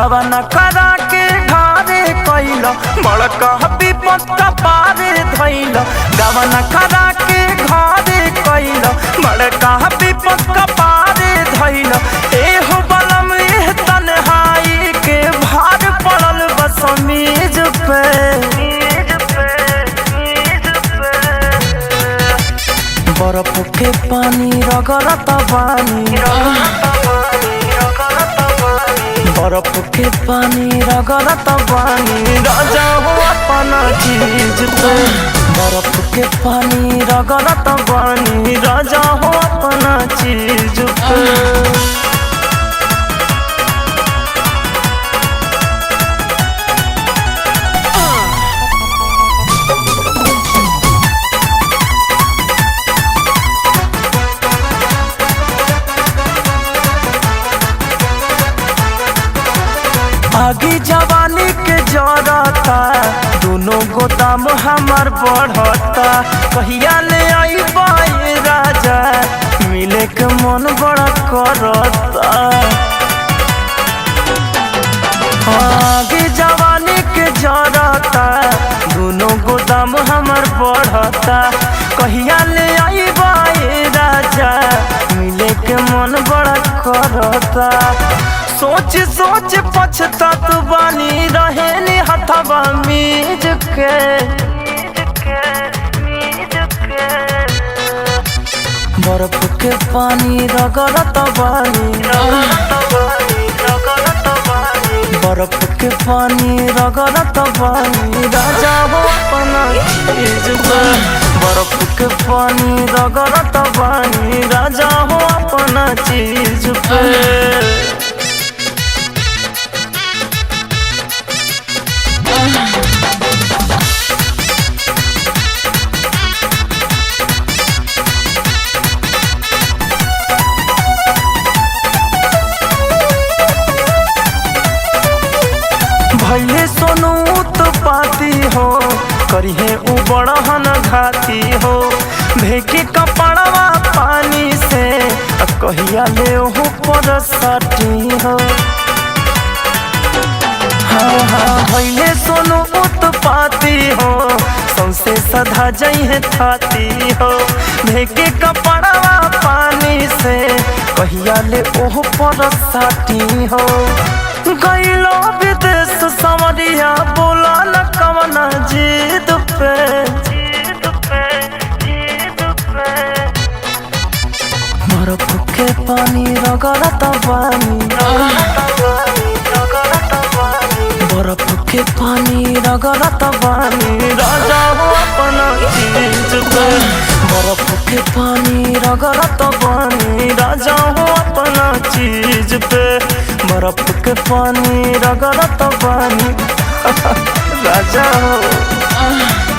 गवन करा के ढारे कैल बड़का विपत पारे धैल गवन करा के घरे कैल बड़का विपत पारे धैल एहो बलम एह तन्हाई के भार पड़ल बस मेज पे बर्फ के पानी रगड़त बानी बर्फ के पानी रगड़त बानी राजा हो अपना चीज पे बर्फ के पानी रगड़त बानी राजा हो अपना चीज पे। आगे जवानी के जरता दोनों गोदाम हमार बढ़ता कहिया ले आई बाई राजा मिले के मन बड़ा करता। आगे जवानी के जरता दोनों गोदाम हमार बढ़ता कहिया ले आई बाई राजा मिले के मन बड़ा करता। सोच सोच पछतात बानी रहेनी हथवा मीज के बर्फ के पानी रगड़त बानी बर्फ के पानी रगड़त बानी राजा हो अपना चीज पे बर्फ के पानी रगड़त बानी राजा हो अपना चीज पे। भैले सोनू तो पाती हो करिहे उ बड़हन घाती हो भेके कपड़वा पानी से कहिया ले हो पर सटी हो। हाँ हाँ भैले सोनू उत्पाती हो सौसे सधा जइहे थाती हो भेके कपड़वा पानी से कहिया ले ओह पर सटी हो। गईलो विदेश समरिया बोला न कवना जीद पे बर्फ के पानी रगड़त बानी बर्फ के पानी रगड़त बानी राजा हो अपना चीज पे बर्फ के पानी रगड़त बानी राजा हो अपना चीज पे बर्फ के पानी रगड़त बानी राजा हो।